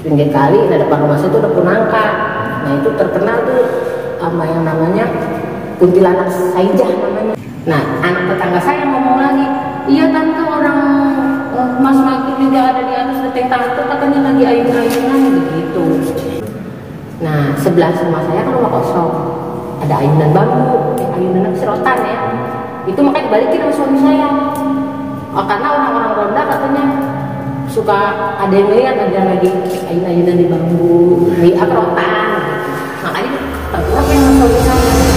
pinggir kali. Nah depan rumah saya itu ada Punangka. Nah itu terkenal tuh sama yang namanya kuntilanak saijah namanya. Nah anak tetangga saya ngomong lagi, iya tante orang Mas Magil juga ada di atas genteng tante, katanya lagi ayunan-ayunan begitu. Nah sebelah rumah saya kan rumah kosong, ada ayunan bambu, ayunan serotan ya. Itu makanya dibalikin sama suami saya. Oh, karena orang-orang Ronda katanya suka ada yang lihat ada yang lagi ayunan di bambu, di rotan. Makanya terkenal yang sama suami saya.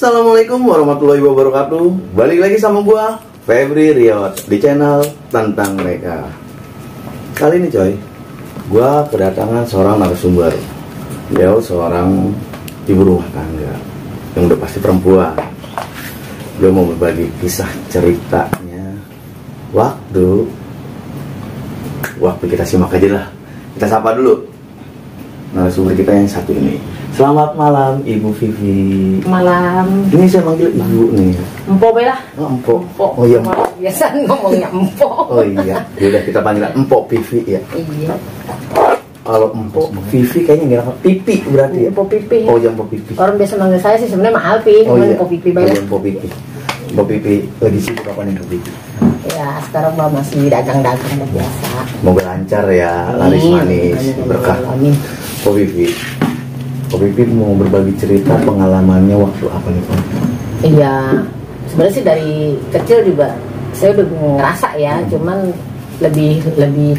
Assalamualaikum warahmatullahi wabarakatuh. Balik lagi sama gua Febri Riot di channel Tentang Mereka. Kali ini coy, gua kedatangan seorang narasumber. Dia seorang ibu rumah tangga yang udah pasti perempuan. Dia mau berbagi kisah ceritanya. Waktu kita simak aja lah. Kita sapa dulu narasumber kita yang satu ini. Selamat malam Ibu Vivi. Malam. Ini saya manggil Ibu nih. Empok belah. Oh, Empok. Empok. Oh iya Empok. Biasa ngomongnya Empok. Oh iya. Yaudah kita panggil Empok Vivi ya. Iya. Kalau Empok Vivi kayaknya nggak apa Pipi berarti ya. Empok Pipi. Oh iya Empok Pipi. Orang biasa manggil saya sih sebenarnya Mah Alpi. Oh iya. Empok Pipi Oh, belah. iya, Empok Pipi. Empok Pipi lagi sibuk apa nih Empok Pipi? Ya sekarang Mbak masih dagang-dagang biasa. Semoga lancar ya, laris manis, berkah. Amin. Empok Pipi. Empok Pipi mau berbagi cerita pengalamannya waktu apa nih Pak? Iya, sebenarnya sih dari kecil juga saya udah ngerasa ya, cuman lebih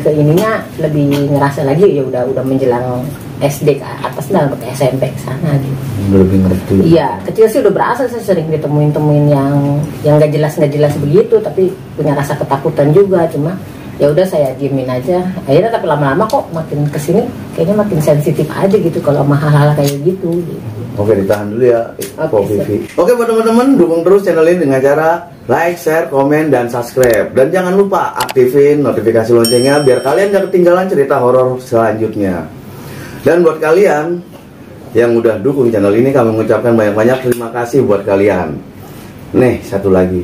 ke ininya lebih ngerasa lagi ya udah menjelang SD ke atas dan ke SMP ke sana gitu. Udah lebih ngerti. Iya, kecil sih udah berasa saya sering ditemuin yang nggak jelas begitu, tapi punya rasa ketakutan juga, cuma ya udah saya diemin aja. Akhirnya tapi lama-lama kok makin kesini kayaknya makin sensitif aja gitu kalau sama hal-hal kayak gitu. Oke, ditahan dulu ya Empok Oke, Pipi. Oke buat teman-teman, dukung terus channel ini dengan cara like, share, komen, dan subscribe. Dan jangan lupa aktifin notifikasi loncengnya biar kalian gak ketinggalan cerita horor selanjutnya. Dan buat kalian yang udah dukung channel ini, kami mengucapkan banyak-banyak terima kasih buat kalian. Nih, satu lagi.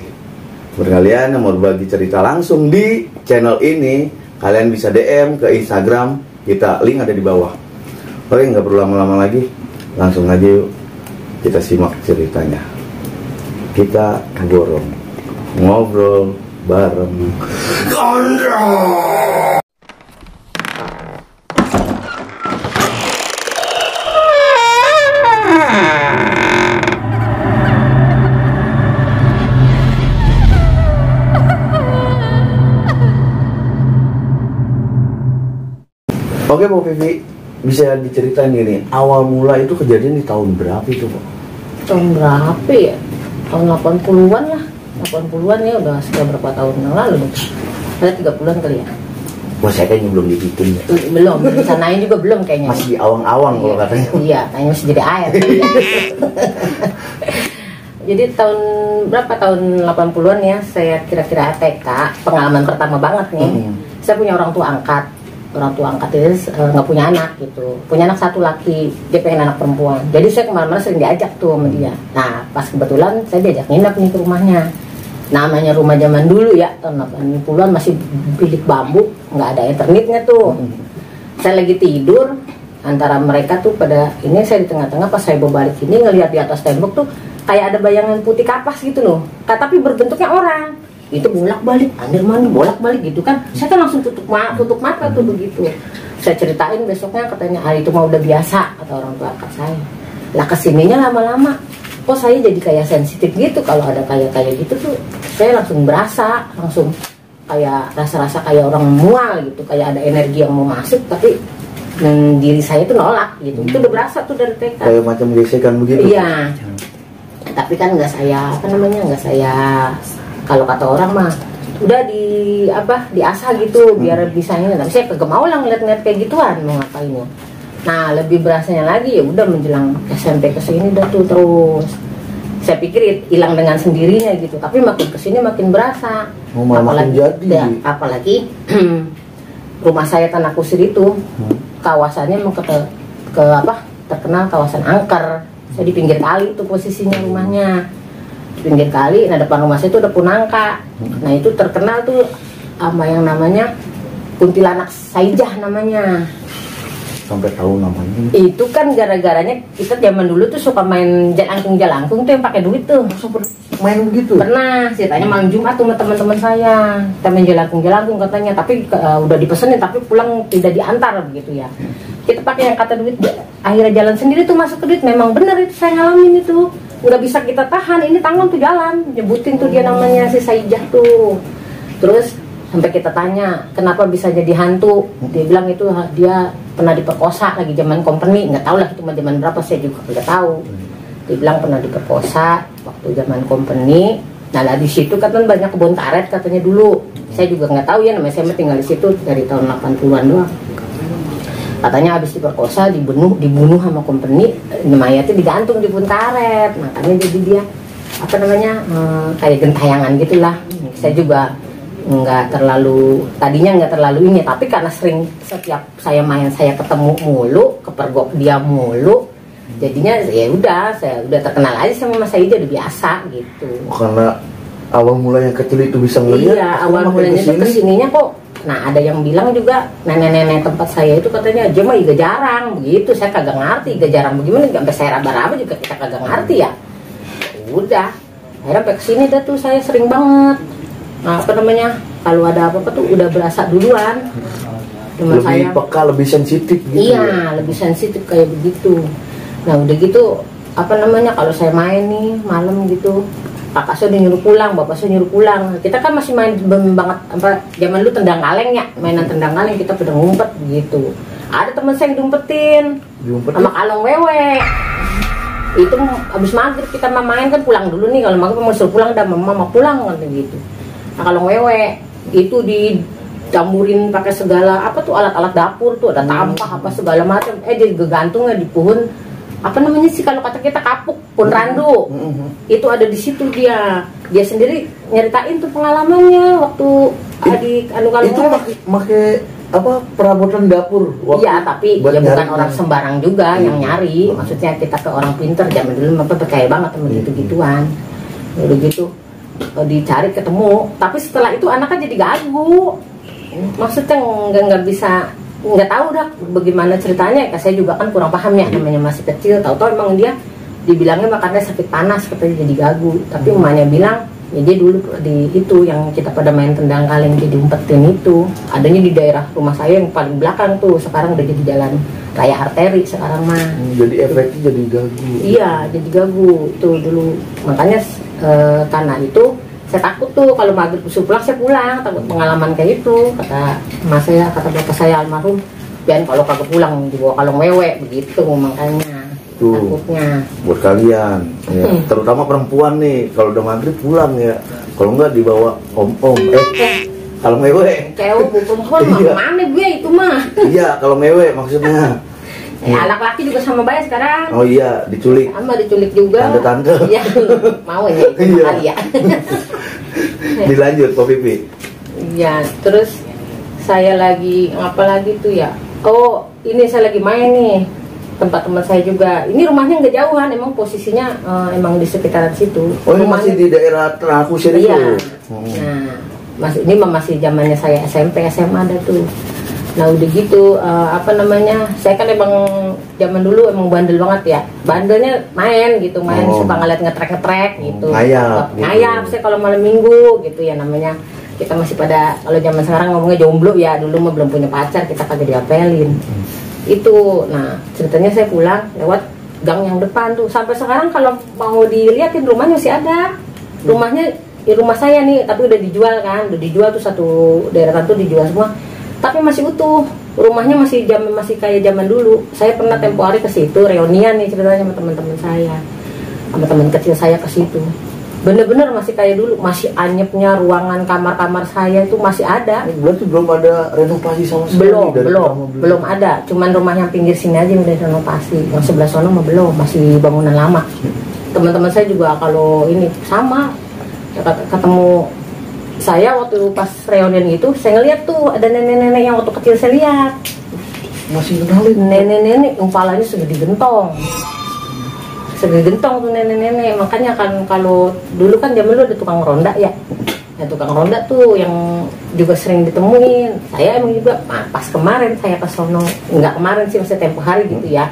Buat kalian yang mau berbagi cerita langsung di channel ini, kalian bisa DM ke Instagram kita, link ada di bawah. Oke, nggak perlu lama-lama lagi, langsung aja yuk kita simak ceritanya. Kita ngobrol bareng Gondrong. Oke Bu Vivi, bisa diceritain gini, awal mula itu kejadian di tahun berapa itu Pak? Tahun berapa ya? Tahun 80-an lah. 80-an ya udah sudah berapa tahun yang lalu gitu. Ada 30-an kali ya. Wah saya kayaknya belum dibikin ya. Belum, disanain juga belum kayaknya. Masih di awang-awang kalau katanya. Iya, kayaknya masih jadi air. Jadi tahun berapa, tahun 80-an ya, saya kira-kira TK, pengalaman pertama banget nih. Saya punya orang tua angkat itu nggak punya anak gitu, punya anak satu laki, dia pengen anak perempuan. Jadi saya kemana-mana sering diajak tuh sama dia. Nah pas kebetulan saya diajak nginep nih ke rumahnya. Namanya rumah zaman dulu ya, tahun 80-an masih bilik bambu, nggak ada internetnya tuh. Saya lagi tidur, antara mereka tuh pada ini, saya di tengah-tengah. Pas saya berbalik ini ngelihat di atas tembok tuh kayak ada bayangan putih kapas gitu loh, tapi berbentuknya orang. Itu bolak-balik, bolak-balik gitu kan. Saya kan langsung tutup mata tuh begitu. Saya ceritain besoknya, katanya itu mah udah biasa, kata orang tua angkat saya. Lah kesininya lama-lama kok saya jadi kayak sensitif gitu kalau ada kayak gitu tuh. Saya langsung berasa, langsung kayak rasa-rasa kayak orang mual gitu, kayak ada energi yang mau masuk tapi diri saya tuh nolak gitu. Itu udah berasa tuh dari TK. Kayak macam gesekan begitu. Iya. Tapi kan nggak saya kalau kata orang mah udah diasah gitu biar bisa ini. Tapi saya kagak mau lah ngeliat kayak gituan, mau ngapain ya. Nah lebih berasanya lagi ya udah menjelang SMP kesini dah tuh terus. Saya pikir hilang dengan sendirinya gitu, tapi makin kesini makin berasa. Makin jadi. Ya, apalagi rumah saya Tanah Kusir itu kawasannya emang ke apa terkenal kawasan angker. Saya di pinggir kali itu posisinya rumahnya, di pinggir kali. Nah depan rumah saya itu ada Punangka. Nah itu terkenal tuh sama yang namanya kuntilanak saijah namanya. Sampai tahu namanya. Itu kan gara-garanya kita zaman dulu tuh suka main jalangkung tuh yang pakai duit tuh. Main begitu? Pernah, ceritanya malam Jumat tuh sama teman-teman saya. Kita main jalangkung katanya, tapi udah dipesenin tapi pulang tidak diantar begitu ya. Kita pakai yang kata duit, akhirnya jalan sendiri tuh masuk ke duit. Memang bener itu saya ngalamin itu. Nggak bisa kita tahan, ini tangan tuh jalan. Nyebutin tuh dia namanya si Saijah tuh. Terus sampai kita tanya kenapa bisa jadi hantu, dia bilang itu dia pernah diperkosa lagi zaman company, nggak tahu lah itu zaman berapa, saya juga nggak tahu. Dia bilang pernah diperkosa waktu zaman company. Nah lah di situ katanya banyak kebun karet katanya dulu, saya juga nggak tahu ya, namanya saya tinggal di situ dari tahun 80-an doang. Katanya habis diperkosa dibunuh sama company, mayatnya digantung di kebun karet, makanya jadi dia apa namanya kayak gentayangan gitulah. Saya juga tadinya nggak terlalu ini, tapi karena sering setiap saya main saya ketemu mulu, kepergok dia mulu, jadinya ya udah saya udah terkenal aja sama Mas Saijah, udah biasa gitu. Karena awal mulanya kecil itu bisa ngelihat. Iya, awal mulanya itu kesininya kok. Nah ada yang bilang juga nenek-nenek tempat saya itu katanya aja mah juga jarang begitu, saya kagak ngerti, gak jarang bagaimana, sampai saya raba-raba juga kita kagak ngerti ya. Udah, akhirnya sampai kesini dah tuh saya sering banget. Nah, apa namanya, kalau ada apa-apa tuh udah berasa duluan. Lebih saya peka, lebih sensitif gitu. Iya, lebih sensitif kayak begitu. Nah udah gitu, apa namanya, kalau saya main nih malam gitu, kakak saya udah nyuruh pulang, bapak saya nyuruh pulang. Kita kan masih main banget, apa zaman dulu tendang kaleng ya, mainan tendang kaleng, kita pada ngumpet gitu. Ada teman saya yang diumpetin sama kalong wewe. Itu abis maghrib kita main kan pulang dulu nih, kalau maghrib mau suruh pulang, udah mama pulang kan gitu. Nah kalau wewe itu dicamurin pakai segala apa tuh alat-alat dapur tuh, ada tampah apa segala macam, dia gantungnya di pohon apa namanya sih kalau kata kita kapuk, pohon randu. Itu ada di situ dia sendiri nyeritain tuh pengalamannya waktu adik kalau itu pakai apa perabotan dapur. Iya, tapi ya bukan orang sembarang juga yang nyari. Maksudnya kita ke orang pinter zaman dulu apa percaya banget sama gitu-gituan. Udah gitu dicari ketemu, tapi setelah itu anaknya jadi gagu. Maksudnya nggak bisa, nggak tahu dah bagaimana ceritanya. Saya juga kan kurang paham ya, namanya masih kecil. Tahu-tahu emang dia dibilangnya makanya sakit panas katanya jadi gagu. Tapi emaknya bilang ya dia dulu di itu yang kita pada main tendang kaleng jadi umpetin itu adanya di daerah rumah saya yang paling belakang tuh. Sekarang udah jadi jalan raya arteri sekarang mah. Jadi efeknya jadi gagu. Iya, jadi gagu itu dulu. Makanya karena itu saya takut tuh kalau maghrib pulang saya pulang, takut pengalaman kayak itu. Kata mas saya, kata bapak saya almarhum, dan kalau kagak pulang dibawa kalong wewe begitu, makanya tuh, takutnya buat kalian ya. Terutama perempuan nih, kalau udah maghrib pulang ya, kalau enggak dibawa om-om kalau mewe cewek perempuan mana gue itu mah. Iya, kalau mewe maksudnya anak laki juga sama bayar sekarang. Oh iya, diculik. Sama diculik juga. Tante-tante. Iya, mau ya itu kali ya. Dilanjut Pak Pipi. Iya, terus saya lagi apa lagi tuh ya? Oh, ini saya lagi main nih. Tempat teman saya juga. Ini rumahnya nggak jauhan, emang posisinya emang di sekitaran situ. Oh, ini masih di daerah Tanah Kusir itu. Iya. Nah, ini masih zamannya saya SMP, SMA ada tuh. Nah udah gitu apa namanya, saya kan emang zaman dulu emang bandel banget ya, bandelnya main gitu, suka ngeliat ngetrek gitu, ngayap saya kalau malam minggu gitu ya, namanya kita masih pada, kalau zaman sekarang ngomongnya jomblo ya, dulu mah belum punya pacar, kita kagak diapelin itu. Nah ceritanya saya pulang lewat gang yang depan tuh, sampai sekarang kalau mau dilihatin rumahnya masih ada, rumahnya di rumah saya nih, tapi udah dijual kan, udah dijual tuh satu daerah tuh dijual semua. Tapi masih utuh, rumahnya masih kayak zaman dulu. Saya pernah tempo hari ke situ, reunian nih ceritanya sama teman-teman saya, sama teman kecil saya ke situ. bener-bener masih kayak dulu, masih anyepnya ruangan kamar-kamar saya itu masih ada. Berarti belum ada renovasi sama sekali? Belum ada, cuman rumah yang pinggir sini aja yang udah renovasi, yang sebelah sana mah belum, masih bangunan lama. Teman-teman saya juga kalau ini sama ya, ketemu saya waktu pas reunian itu, saya ngeliat tuh ada nenek-nenek yang waktu kecil saya lihat masih kenalin nenek-nenek kepalanya segede gentong tuh nenek-nenek. Makanya kan kalau dulu kan zaman dulu ada tukang ronda ya, tukang ronda tuh yang juga sering ditemuin. Saya emang juga pas kemarin saya ke sono, nggak kemarin sih, masih tempo hari gitu ya,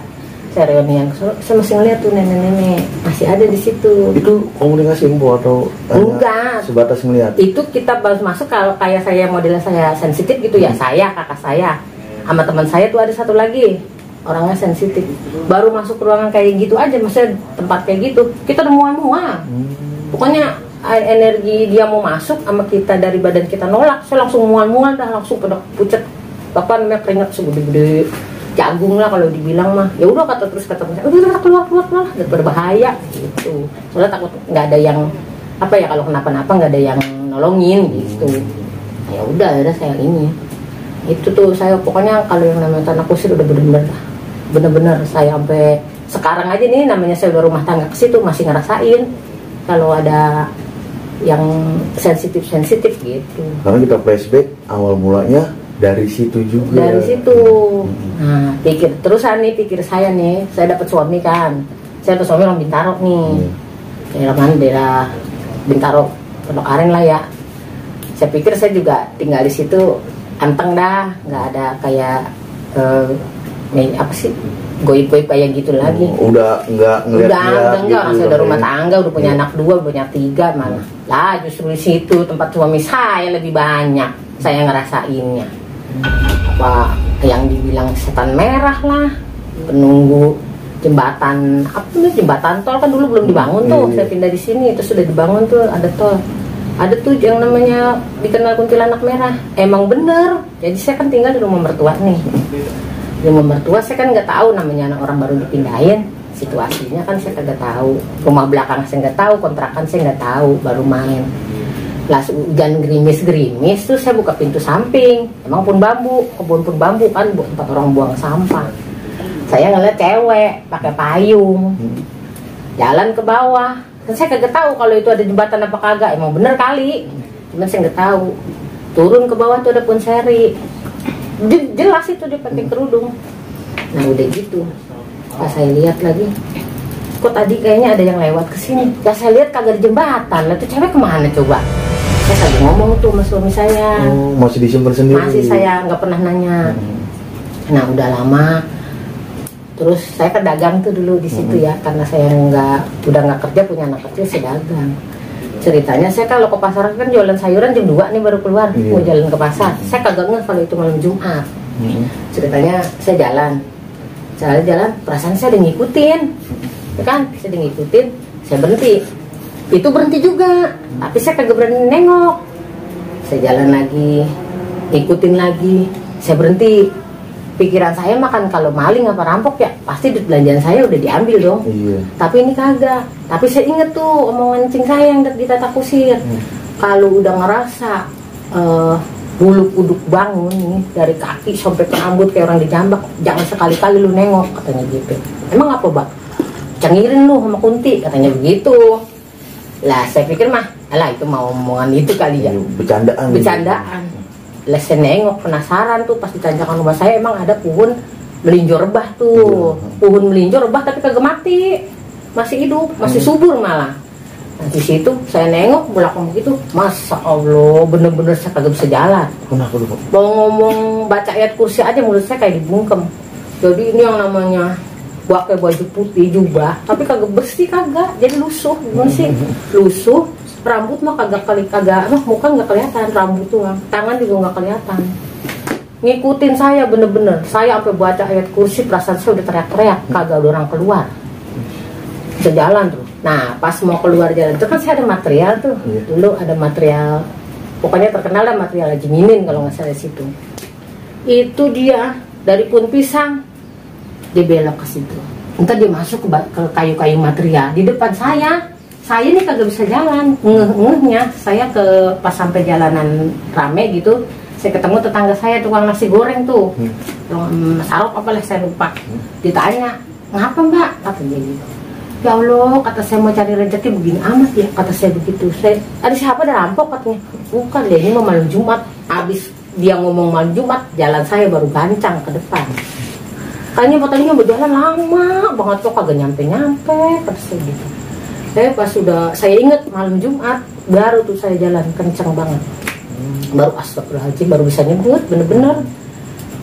saya reunian, saya masih ngeliat tuh nenek-nenek masih ada di situ. Itu komunikasi info atau enggak, sebatas melihat? Itu kita baru masuk, kalau kayak saya modelnya saya sensitif gitu ya, saya, kakak saya sama teman saya tuh ada satu lagi orangnya sensitif, baru masuk ruangan kayak gitu aja, maksudnya tempat kayak gitu kita udah mual-mual. Pokoknya energi dia mau masuk sama kita dari badan kita nolak, saya langsung mual-mual dah, langsung pada pucat, apa namanya, keringat segede-gede jagung lah kalau dibilang mah. Ya udah kata saya, udah keluar lah, udah berbahaya gitu. Soalnya takut nggak ada yang apa ya, kalau kenapa-napa nggak ada yang nolongin gitu. Ya udah saya ini itu tuh, saya pokoknya kalau yang namanya tanah kusir udah bener-bener saya sampai sekarang aja nih, namanya saya udah rumah tangga ke situ masih ngerasain kalau ada yang sensitif gitu. Karena kita flashback awal mulanya dari situ juga. Dari situ. Nah, pikir saya dapat suami kan. Saya dapat suami orang Bintaro nih. Daerah Bintaro, Pondok Aren lah ya. Saya pikir saya juga tinggal di situ anteng dah, nggak ada kayak apa sih, goib-goib kayak gitu lagi. Udah nggak ngeliat gitu, orang saya udah rumah tangga, udah punya anak 2, punya 3 malah. Lah justru di situ tempat suami saya lebih banyak saya ngerasainnya. Apa yang dibilang setan merah lah, penunggu jembatan, apa nih, jembatan tol kan dulu belum dibangun tuh. Saya pindah di sini itu sudah dibangun tuh, ada tol. Ada tuh yang namanya dikenal kuntilanak merah. Emang bener. Jadi saya kan tinggal di rumah mertua nih. Di rumah mertua saya kan nggak tahu namanya anak orang baru dipindahin. Situasinya kan saya kagak tahu. Rumah belakang saya nggak tahu, kontrakan saya nggak tahu, baru main. Lah hujan gerimis tuh saya buka pintu samping. Emang kebun bambu kan, tempat orang buang sampah. Saya ngeliat cewek pakai payung jalan ke bawah. Dan saya kagak tahu kalau itu ada jembatan apa kagak. Emang bener kali, cuman saya nggak tahu. Turun ke bawah tuh ada Ponseri, jelas itu dia pakai kerudung. Nah udah gitu, pas saya lihat lagi, kok tadi kayaknya ada yang lewat ke sini. Ya saya lihat kagak ada jembatan. Lah tuh cewek kemana coba? Saya lagi ngomong tuh sama suami saya. Masih disimpan sendiri? Masih, saya nggak pernah nanya. Nah udah lama. Terus saya kan dagang tuh dulu di situ ya, karena saya udah nggak kerja, punya anak kecil, saya dagang. Ceritanya saya kalau ke pasar kan jualan sayuran jam 2 nih baru keluar, mau jalan ke pasar. Saya kagak ngeh kalau itu malam Jumat. Ceritanya saya jalan, perasaan saya udah ngikutin, ya kan? Saya udah ngikutin, saya berhenti. Itu berhenti juga, tapi saya kagak berani nengok. Saya jalan lagi, ikutin lagi, saya berhenti. Pikiran saya makan kalau maling apa rampok ya pasti duit belanjaan saya udah diambil dong. Tapi ini kagak. Tapi saya inget tuh omongan cing saya yang di Tata Kusir. Kalau udah ngerasa bulu kuduk bangun nih dari kaki sampai ke rambut kayak orang dijambak, jangan sekali-kali lu nengok, katanya gitu. Emang apa bang? Cengirin lu sama Kunti, katanya begitu. Lah saya pikir mah, alah itu mau omongan itu kali ya. Bercandaan. Lah saya nengok, penasaran tuh pas di tanjakan rumah saya emang ada pohon melinjo rebah tuh. Pohon melinjo rebah tapi kagak mati, masih hidup, masih subur malah. Nah di situ saya nengok belakang begitu, Masya Allah bener-bener saya kagak bisa jalan. Kenapa lu? Mau ngomong baca ayat kursi aja mulut saya kayak dibungkem. Jadi ini yang namanya pakai baju putih jubah tapi kagak bersih, kagak, jadi lusuh. Gimana sih? Lusuh. Rambut mah muka nggak kelihatan, rambut tuh tangan juga nggak kelihatan. Ngikutin saya bener-bener, saya sampai baca ayat kursi, perasaan saya udah teriak-teriak, kagak ada orang keluar. Sejalan tuh. Nah pas mau keluar jalan itu kan saya ada material tuh, dulu ada material, pokoknya terkenal lah material Haji Minin kalau nggak salah situ. Itu dia dari Pohon Pisang, dia belok ke situ. Entar dia masuk ke kayu-kayu material di depan saya saya nih kagak bisa jalan, ngeh-ngehnya saya pas sampai jalanan rame gitu, saya ketemu tetangga saya tukang nasi goreng tuh, sarop apalah saya lupa, ditanya, ngapa mbak? Kata dia gitu. Ya Allah, kata saya mau cari rezeki begini amat ya, kata saya begitu. Saya, ada siapa ada rampok katanya? Bukan deh, ini mau malam Jumat. Abis dia ngomong malam Jumat, jalan saya baru gancang ke depan. Kayaknya katanya berjalan lama banget kok kagak nyampe-nyampe, kata saya gitu. Pas sudah saya inget malam Jumat, baru tuh saya jalan kencang banget. Baru astagfirullahaladzim, baru bisa nyebut bener-bener.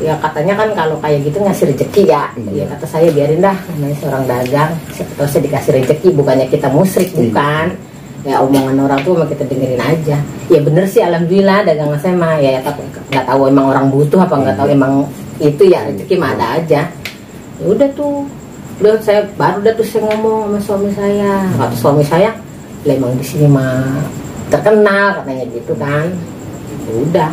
Ya katanya kan kalau kayak gitu ngasih rezeki ya. Ya kata saya biarin dah, namanya seorang dagang, siapa tahu saya dikasih rezeki, bukannya kita musrik, bukan. Ya omongan orang tuh mah kita dengerin aja. Ya bener sih, alhamdulillah dagangan saya mah ya, tapi nggak tahu emang orang butuh apa nggak tahu emang itu ya rezeki mah ada aja. Ya udah tuh, udah saya baru dah tuh saya ngomong sama suami saya. Kata suami saya, lah emang di sini mah terkenal katanya gitu kan. Ya udah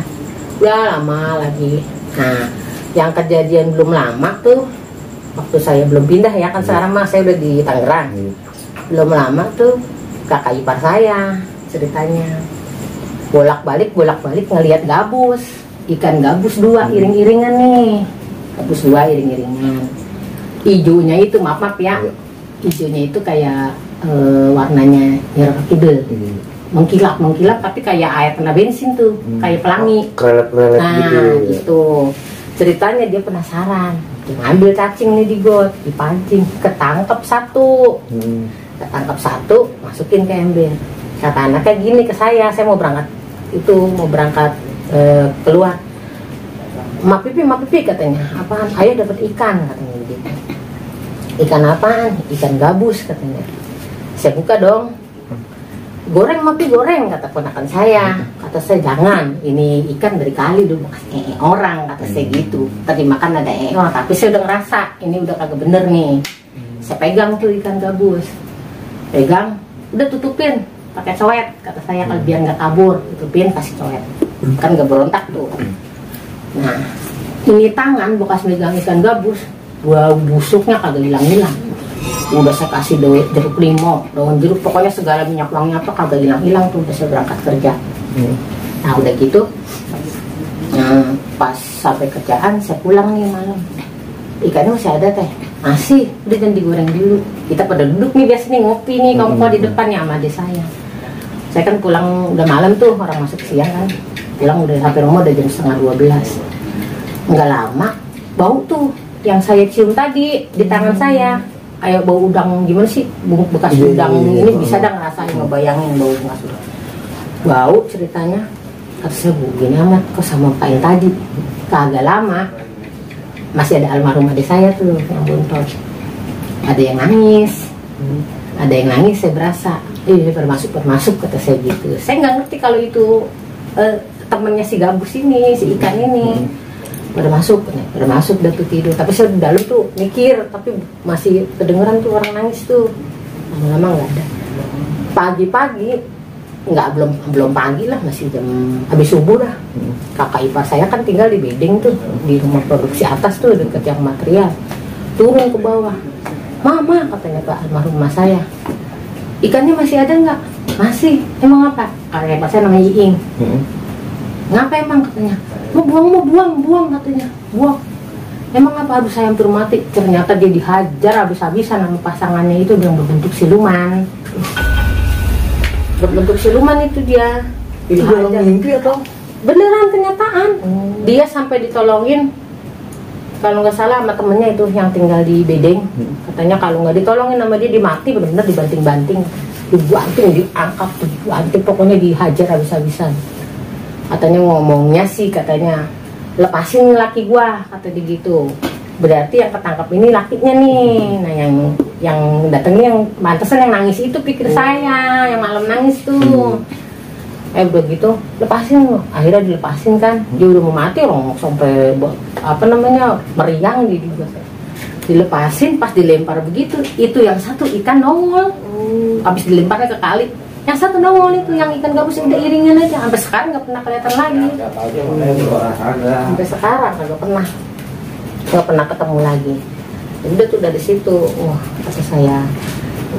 lama lagi. Nah, yang kejadian belum lama tuh, waktu saya belum pindah ya kan, sekarang mah saya udah di Tangerang. Belum lama tuh kakak ipar saya ceritanya bolak-balik ngelihat gabus, ikan gabus 2 iring-iringan nih, gabus 2 iring-iringan. Ijonya itu maaf ya, ijonya itu kayak warnanya merah kidul. Mengkilap tapi kayak air kena bensin tuh, kayak pelangi. Nah gitu. Ceritanya dia penasaran, dia ngambil cacing nih di got, dipancing, ketangkep 1, masukin ke ember. Kata anaknya gini ke saya mau berangkat keluar. Ma pipi katanya, apaan? Ayah dapat ikan katanya gitu. Ikan apaan? Ikan gabus katanya. Saya buka dong. Goreng kata ponakan saya. Kata saya jangan, ini ikan dari kali dulu makan orang, kata saya gitu. Tadi makan ada orang, tapi saya udah ngerasa ini udah kagak bener nih. Saya pegang tuh ikan gabus, udah tutupin pakai coet, kata saya kalau biar nggak kabur, tutupin kasih coet, kan nggak berontak tuh. Nah ini tangan bekas megang ikan gabus, busuknya kagak hilang-hilang. Udah saya kasih jeruk limau, daun jeruk, pokoknya segala minyak wangi apa kagak hilang-hilang tuh. Udah saya berangkat kerja. Nah udah gitu, pas sampai kerjaan saya pulang nih malam, ikannya masih ada teh, masih, udah jangan digoreng dulu. Kita pada duduk nih biasa nih ngopi nih, kamu di depannya sama adik saya. Saya kan pulang udah malam tuh, orang masuk siang kan, pulang udah sampai rumah udah jam 11:30. Nggak lama, bau tuh yang saya cium tadi di tangan saya. Kayak bau udang gimana sih, bekas udang ini bisa dah ngerasain, ngebayangin bau bekas udang. Bau ceritanya, kata saya bu gini amat kok sama Pak yang tadi. Kagak lama masih ada almarhum adik saya tuh yang bontot, ada yang nangis, saya berasa bermasuk kata saya gitu. Saya nggak ngerti kalau itu temennya si gabus ini, si ikan ini. Udah masuk udah tuh tidur, tapi saya di dalam tuh mikir, tapi masih kedengeran tuh orang nangis tuh. Lama-lama nggak ada. Pagi-pagi belum pagi lah, masih jam habis subuh dah. Kakak ipar saya kan tinggal di bedeng tuh, di rumah produksi atas tuh dekat yang material. Turun ke bawah, mama katanya Pak almarhum mas saya, ikannya masih ada nggak? Masih. Emang apa? Kakak ipar saya namanya Iing. Ngapa emang katanya? Mau buang katanya, buang. Emang apa? Aduh saya hampir mati. Ternyata dia dihajar habis-habisan sama pasangannya itu yang berbentuk siluman. Berbentuk siluman itu dia. Itu dalam mimpi atau? Beneran kenyataan. Dia sampai ditolongin, kalau nggak salah sama temennya itu yang tinggal di bedeng. Katanya kalau nggak ditolongin sama dia mati, bener-bener dibanting-banting, diangkat, pokoknya dihajar habis-habisan. Katanya ngomongnya sih, katanya lepasin laki gua, kata dia gitu. Berarti yang ketangkap ini lakinya nih. Nah yang datangnya yang mantesan yang nangis itu, pikir saya yang malam nangis tuh. Udah gitu lepasin, akhirnya dilepasin kan. Dia udah mau mati, orang sampai meriang gitu. Dilepasin, pas dilempar begitu, itu yang satu ikan nongol. Habis dilemparnya ke kali, yang satu nongol itu yang ikan gabus udah iringan aja. Sampai sekarang nggak pernah kelihatan lagi. Sampai sekarang nggak pernah ketemu lagi. Udah tuh dari situ, wah kata saya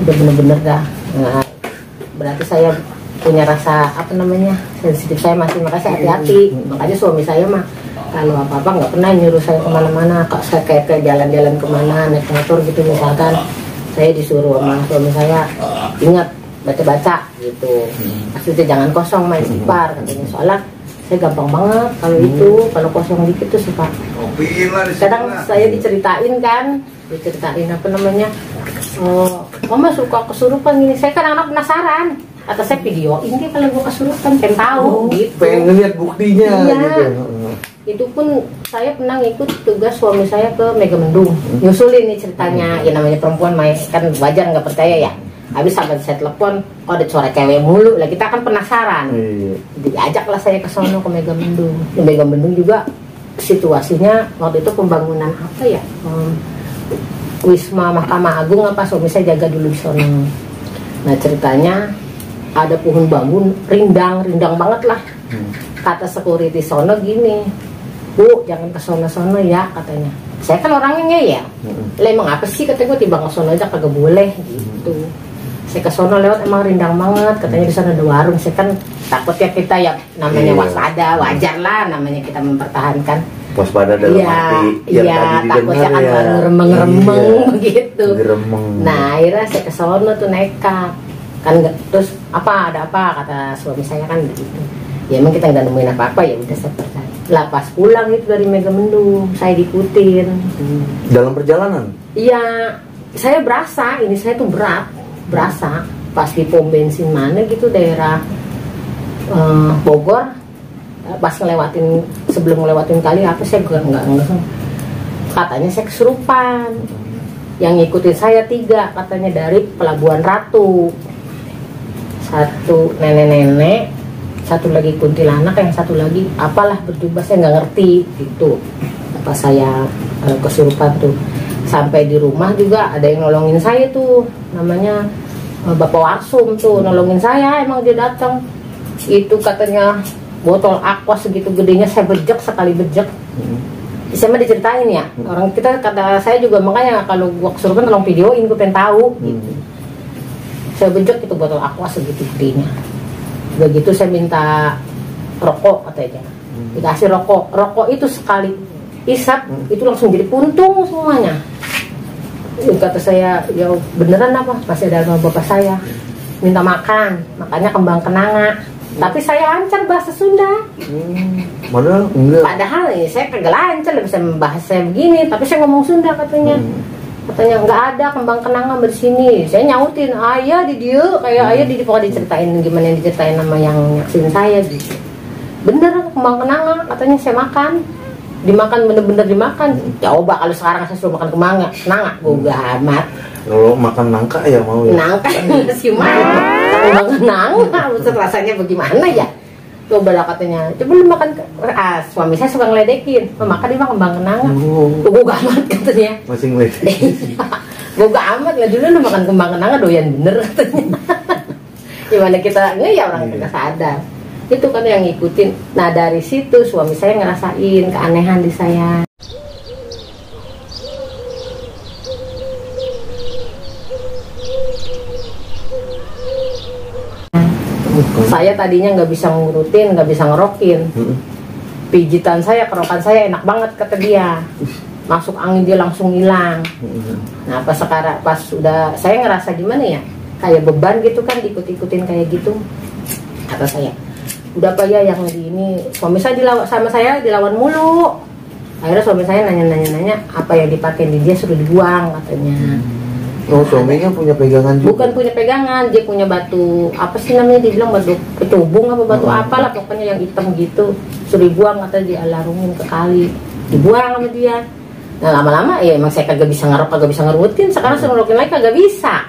udah bener-bener dah. Nah, berarti saya punya rasa apa namanya sensitif, saya masih, makanya hati-hati. Makanya suami saya mah kalau apa-apa nggak pernah nyuruh saya kemana-mana. Kok saya kayak jalan-jalan kemana naik motor gitu misalkan, saya disuruh sama suami saya ingat baca-baca gitu. Maksudnya jangan kosong, main istighfar katanya. Soalnya saya gampang banget kalau itu, kalau kosong dikit tuh suka. Kadang saya diceritain apa namanya, mama suka kesurupan gini. Saya kan anak penasaran, kata saya videoin dia kalau gue kesurupan, pengen tahu gitu. Pengen ngeliat buktinya. Iya. Gitu. Itu pun saya pernah ikut tugas suami saya ke Megamendung, nyusulin nih ceritanya. Ya namanya perempuan kan wajar nggak percaya ya. Habis sampai saya telepon, oh ada suara cewek mulu lah, kita kan penasaran. Diajaklah saya ke sono ke Megamendung. Di Megamendung juga situasinya waktu itu pembangunan apa ya, Wisma Mahkamah Agung apa, suami saya jaga dulu di sono. Nah ceritanya ada pohon bambu rindang banget lah. Kata security sono gini, Bu jangan ke sono ya katanya. Saya kan orangnya ngeyel, lah emang apa sih kata gue, tiba ke sono aja kagak boleh gitu. Saya ke sono lewat, emang rindang banget katanya, di sana ada warung. Saya kan takut ya, kita ya namanya waspada, wajar lah namanya kita mempertahankan waspada dalam arti iya, takutnya kan baru remeng-remeng begitu. Geremeng. Nah akhirnya saya ke sono tuh nekat kan, terus ada apa kata suami saya kan begitu. Ya emang kita nggak nemuin apa-apa, ya udah saya percaya. Lah pas pulang itu dari Megamendung saya diikutin. Dalam perjalanan? Iya, saya berasa ini saya tuh berasa pas di pom bensin mana gitu daerah Bogor, pas sebelum ngelewatin kali apa, saya nggak katanya saya kesurupan. Yang ngikutin saya 3 katanya dari Pelabuhan Ratu, 1 nenek-nenek, 1 lagi kuntilanak, yang 1 lagi apalah berjubah, saya nggak ngerti gitu. Pas saya kesurupan tuh sampai di rumah juga ada yang nolongin saya tuh, namanya Bapak Warsum tuh nolongin saya. Emang dia datang itu katanya botol aqua segitu gedenya, saya bejek sekali bejek. Saya mah diceritain ya, orang kita, kata saya juga makanya kalau gua kesurupan tolong videoin, gue pengen tahu gitu. Saya bejek itu botol aqua segitu gedenya. Begitu saya minta rokok katanya, dikasih rokok itu sekali isap itu langsung jadi puntung semuanya. Kata saya, ya beneran apa, masih ada sama bapak saya minta makannya kembang kenanga, tapi saya lancar bahasa Sunda. Padahal enggak. Padahal ini saya kagak lancar bisa membahas saya begini, tapi saya ngomong Sunda katanya. Katanya nggak ada kembang kenanga di sini. Saya nyautin, ayah di dia, kayak ayah di pokoknya diceritain gimana yang diceritain sama yang nyaksin saya gitu. Bener kembang kenanga katanya, saya makan. Dimakan, bener-bener dimakan. Coba kalau sekarang saya suruh makan kenanga, boga amat. Kalau makan nangka ya mau ya. Nangka sih mah. Kembang kenanga, maksud rasanya bagaimana ya? Coba lah katanya. Coba lu makan. Suami saya suka ngeledekin. Makan dia kembang kenanga. Boga amat katanya. Masih ngeledekin. Boga amat lah, dulu lu makan kembang kenanga doyan bener katanya. Gimana kita nggak ya, orang kita sadar. Itu kan yang ngikutin. Nah dari situ suami saya ngerasain keanehan di saya. Saya tadinya nggak bisa ngurutin, nggak bisa ngerokin. Pijitan saya, kerokan saya enak banget kata dia. Masuk angin dia langsung hilang. Nah pas udah saya ngerasa gimana ya, kayak beban gitu kan, ikut-ikutin kayak gitu. Kata saya, udah apa ya yang di ini, suami saya sama saya dilawan mulu. Akhirnya suami saya nanya apa yang dipakai di dia, suruh dibuang katanya. Oh, suaminya punya pegangan juga? Bukan punya pegangan, dia punya batu apa sih namanya, dibilang batu kecubung apa batu apalah pokoknya yang hitam gitu, suruh dibuang katanya, dialarungin ke kali, dibuang sama dia. Nah lama-lama ya emang saya kagak bisa ngerutin. Sekarang suruh ngerokin lagi kagak bisa.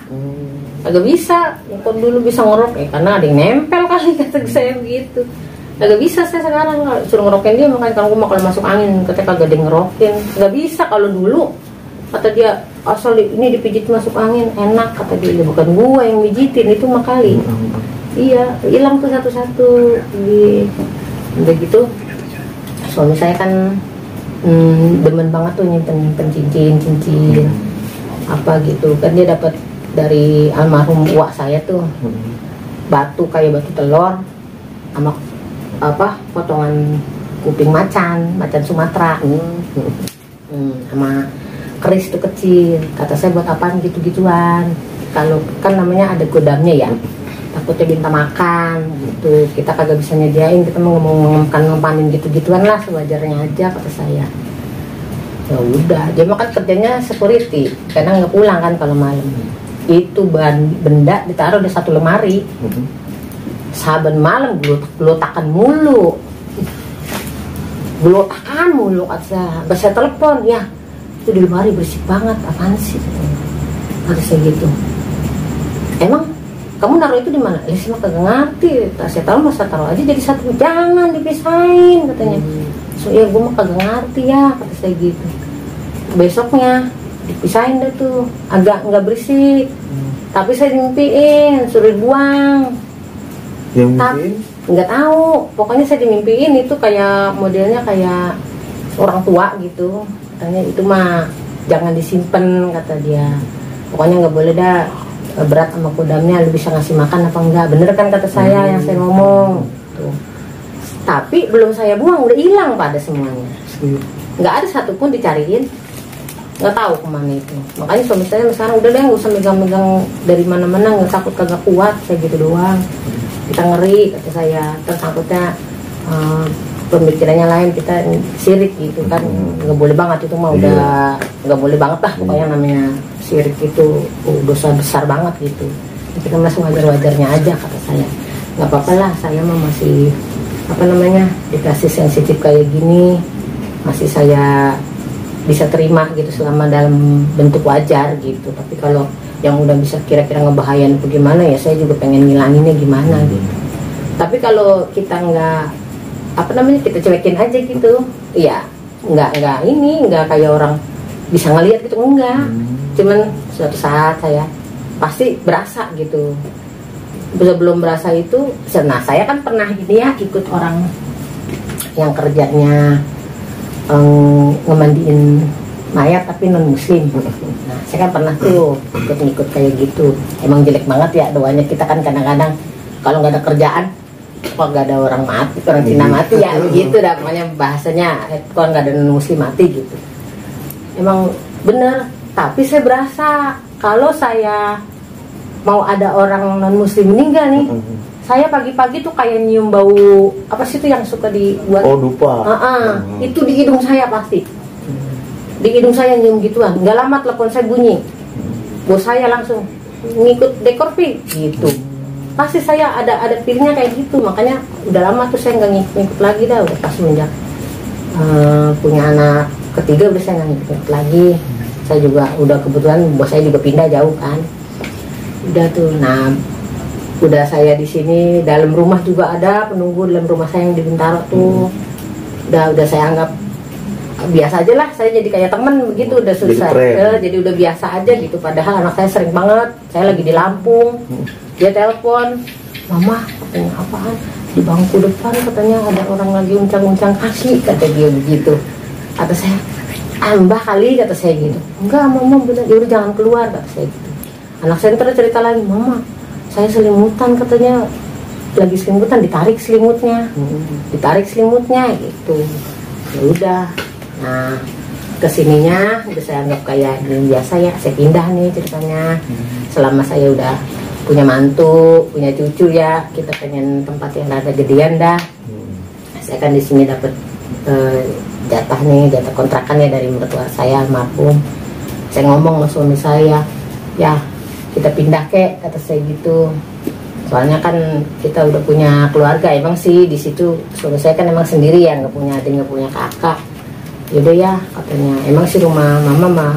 Kok dulu bisa ngerok ya karena ada yang nempel kali, kata saya begitu. Kagak bisa saya sekarang suruh ngerokin dia, makanya kalau masuk angin katanya kagak ada yang ngerokin. Kagak bisa kalau dulu kata dia, asal ini dipijit masuk angin enak kata dia, bukan gua yang mijitin itu mah kali. Iya, hilang tuh satu-satu. Udah gitu suami saya kan demen banget tuh nyimpen cincin apa gitu kan, dia dapat dari almarhum uak saya tuh. batu kayak batu telur sama apa potongan kuping macan Sumatera, sama keris itu kecil. Kata saya buat apaan gitu-gituan, kalau kan namanya ada godamnya ya, takutnya minta makan gitu, kita kagak bisa nyediain, kita mau ngempanin gitu-gituan lah, sewajarnya aja kata saya. Ya udah, dia makan kerjanya security karena nggak pulang kan kalau malam. Itu benda ditaruh di satu lemari, saben malam gelotakan mulu kata saya telepon, ya itu di lemari bersih banget, apaan sih kata saya gitu. Emang kamu naruh itu di mana? Ya saya kagak ngerti, saya tahu masa taruh aja jadi satu, jangan dipisahin katanya. So ya gue mah kagak ngerti ya kata saya gitu. Besoknya dipisahin deh tuh, agak nggak berisik, tapi saya dimimpiin suruh buang. Tapi nggak tahu, pokoknya saya dimimpiin itu kayak modelnya kayak orang tua gitu, katanya itu mah jangan disimpan kata dia, pokoknya nggak boleh dah, berat sama kodamnya, lu bisa ngasih makan apa enggak, bener kan kata saya yang saya ngomong tuh. Tapi belum saya buang udah hilang pada semuanya, nggak ada satupun dicariin, nggak tahu kemana itu. Makanya suami saya sekarang udah deh nggak usah megang-megang dari mana-mana, nggak takut kagak kuat, saya gitu doang. Kita ngeri kata saya, tersangkutnya pemikirannya lain, kita syirik gitu kan, nggak boleh banget itu mah, udah nggak boleh banget lah pokoknya, namanya syirik itu dosa besar banget gitu. Kita masih wajar-wajarnya aja kata saya, nggak apa-apa lah, saya mah masih apa namanya dikasih sensitif kayak gini, masih saya bisa terima gitu selama dalam bentuk wajar gitu. Tapi kalau yang udah bisa kira-kira ngebahayain bagaimana ya, saya juga pengen ngilanginnya gimana gitu. Tapi kalau kita nggak apa namanya, kita cuekin aja gitu, ya nggak kayak orang bisa ngelihat gitu, enggak. Cuman suatu saat saya pasti berasa gitu. Belum berasa itu, nah saya kan pernah gini ya, ikut orang yang kerjanya ngemandiin mayat tapi non muslim. Nah saya kan pernah tuh ikut kayak gitu. Emang jelek banget ya doanya kita kan, kadang-kadang kalau nggak ada kerjaan, kok nggak ada orang mati, orang Cina mati ya begitu dah, pokoknya bahasanya kok nggak ada non muslim mati gitu. Emang bener, tapi saya berasa kalau saya mau ada orang non muslim meninggal nih, saya pagi-pagi tuh kayak nyium bau apa sih itu yang suka dibuat, dupa. Itu di hidung saya pasti, di hidung saya nyium gituan. Nggak lama telepon saya bunyi, bos saya langsung ngikut dekor pi gitu. Pasti saya ada pilihnya kayak gitu. Makanya udah lama tuh saya nggak ngikut lagi dah, udah pas semenjak punya anak ketiga udah saya nggak ngikut lagi. Saya juga udah kebetulan bos saya juga pindah jauh kan, udah tuh. Nah udah saya di sini, dalam rumah juga ada penunggu dalam rumah saya yang di Bintaro tuh. Udah saya anggap biasa aja lah, saya jadi kayak temen begitu, udah susah jadi udah biasa aja gitu. Padahal anak saya sering banget, saya lagi di Lampung, dia telepon, mama katanya apaan di bangku depan, katanya ada orang lagi uncang-uncang kaki, kata dia begitu. Kata saya, mbah kali, kata saya gitu. Enggak mama bener, udah jangan keluar, kata saya gitu. Anak saya terus cerita lagi, mama saya selimutan, katanya lagi selimutan, ditarik selimutnya gitu. Ya udah, nah kesininya udah saya anggap kayak ini biasa ya, saya pindah nih ceritanya. Selama saya udah punya mantu, punya cucu ya, kita pengen tempat yang ada gedean dah. Saya kan di sini dapat jatah kontrakan ya dari mertua saya almarhum. Saya ngomong sama suami saya, ya kita pindah kek, kata saya gitu. Soalnya kan kita udah punya keluarga. Emang sih di situ suami saya kan emang sendiri ya, nggak punya adik, nggak punya kakak. Yaudah ya katanya, emang sih rumah mama mah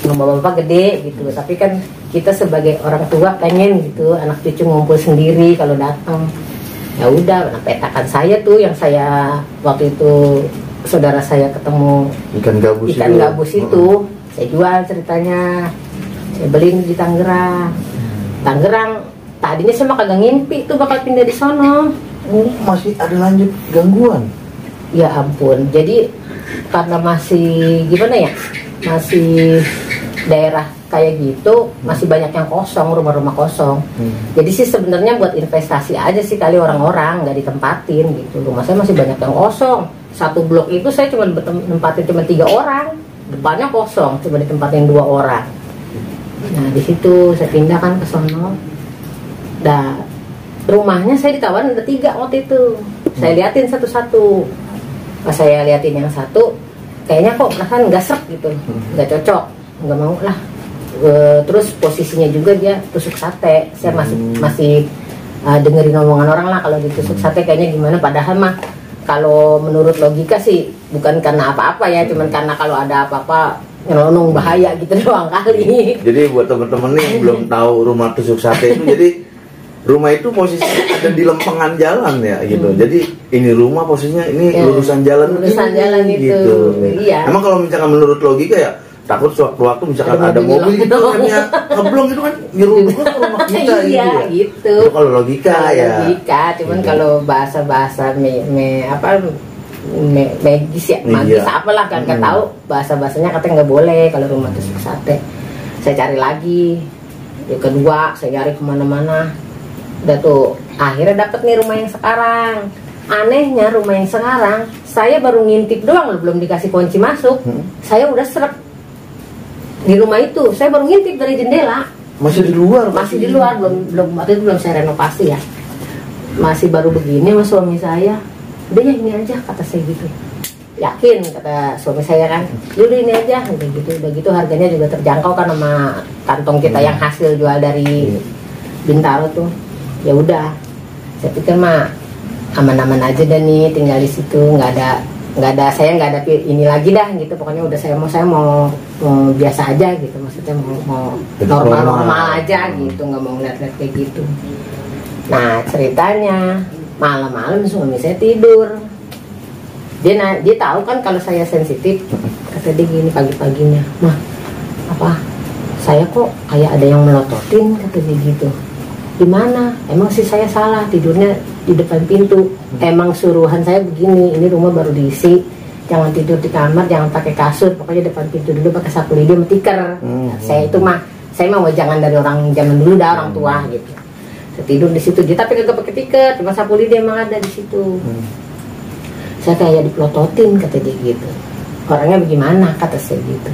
rumah bapak gede gitu, tapi kan kita sebagai orang tua pengen gitu anak cucu ngumpul sendiri kalau datang. Ya udah, nah petakan saya tuh yang saya waktu itu saudara saya ketemu ikan gabus itu, saya jual ceritanya. Saya beliin di Tangerang. Tadinya saya mah kagak ngimpi tuh bakal pindah di sono. Masih ada lanjut gangguan? Ya ampun. Jadi karena masih gimana ya, masih daerah kayak gitu masih banyak yang kosong, rumah-rumah kosong. Jadi sih sebenarnya buat investasi aja sih kali orang-orang, nggak ditempatin gitu. Rumah saya masih banyak yang kosong. Satu blok itu saya cuma nempatin cuma 3 orang, depannya kosong, cuma ditempatin 2 orang. Nah di situ saya pindahkan ke sono. Dan rumahnya saya ditawarin ada 3 waktu itu. Saya liatin satu-satu. Pas saya liatin yang satu, kayaknya kok perasaan nggak serp gitu, nggak cocok, nggak mau lah. Terus posisinya juga dia tusuk sate. Saya masih dengerin omongan orang lah kalau ditusuk sate kayaknya gimana. Padahal mah kalau menurut logika sih bukan karena apa-apa ya, cuman karena kalau ada apa-apa nyelonong bahaya gitu doang kali. Jadi buat temen-temen nih yang belum tahu rumah tusuk sate itu, jadi rumah itu posisinya ada di lempengan jalan ya gitu. Jadi ini rumah posisinya ini lurusan jalan jalan gitu. Iya. Emang kalau misalkan menurut logika ya takut sewaktu-waktu misalkan ada mobil gitu remnya ngeblong itu kan nyeruduk ke rumah kita iya, gitu. Itu kalau logika ya. Logika, cuman gitu. Kalau bahasa-bahasa magis ya, magis apalah kan nggak tahu bahasa-bahasanya katanya nggak boleh kalau rumah tusuk sate. Saya cari lagi, yang kedua saya cari kemana-mana, udah tuh akhirnya dapet nih rumah yang sekarang. Anehnya rumah yang sekarang saya baru ngintip doang loh, belum dikasih kunci masuk, saya udah serap di rumah itu. Saya baru ngintip dari jendela. Masih di luar? Masih di luar, belum waktu itu belum saya renovasi ya. Masih baru begini sama suami saya. Udah ya ini aja kata saya gitu. Yakin kata suami saya kan. Udah ini aja udah gitu harganya juga terjangkau kan sama kantong kita yang hasil jual dari Bintaro tuh. Ya udah. Saya pikir mah aman-aman aja dah nih tinggal di situ, nggak ada saya nggak ada ini lagi dah gitu. Pokoknya udah saya mau biasa aja gitu, maksudnya mau normal aja gitu, nggak mau ngeliat-liat kayak gitu. Nah ceritanya malam-malam suami saya tidur, dia tahu kan kalau saya sensitif. Kata dia gini pagi-paginya, mah apa saya kok kayak ada yang melototin, kata dia gitu. Gimana? Emang sih saya salah tidurnya di depan pintu. Emang suruhan saya begini, ini rumah baru diisi, jangan tidur di kamar, jangan pakai kasur, pokoknya depan pintu dulu pakai sapu lidi sama tikar. Saya mau jangan dari orang zaman dulu dah, orang tua gitu. Saya tidur di situ, dia tapi kagak pakai tikar, cuma sapu lidi emang ada di situ. Saya kayak dipelototin kata dia gitu. Orangnya bagaimana kata saya gitu.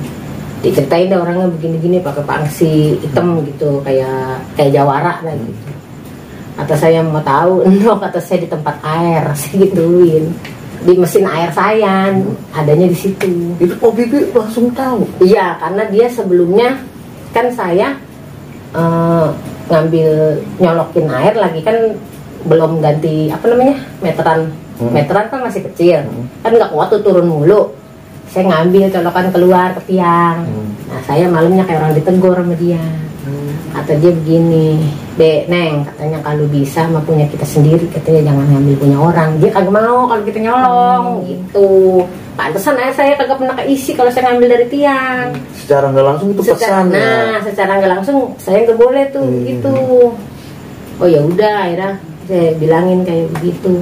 Diceritain deh orangnya begini-gini pakai pangsi hitam gitu, kayak jawara lah gitu. Kata saya mau tahu, no, kata saya di tempat air, saya gituin. Di mesin air saya adanya di situ. Itu kok Bibi langsung tahu? Iya, karena dia sebelumnya kan saya ngambil nyolokin air lagi kan belum ganti apa namanya meteran kan masih kecil, kan nggak kuat tuh turun mulu. Saya ngambil colokan keluar ke tiang. Nah saya malamnya kayak orang ditegur sama dia. Kata dia begini, Dek Neng, katanya kalau bisa mah punya kita sendiri, katanya jangan ngambil punya orang. Dia kagak mau kalau kita nyolong gitu. Pantesan aja saya kagak pernah keisi kalau saya ngambil dari tiang. Secara nggak langsung itu pesan. Nah secara nggak langsung saya nggak boleh tuh gitu. Oh ya udah akhirnya saya bilangin kayak begitu.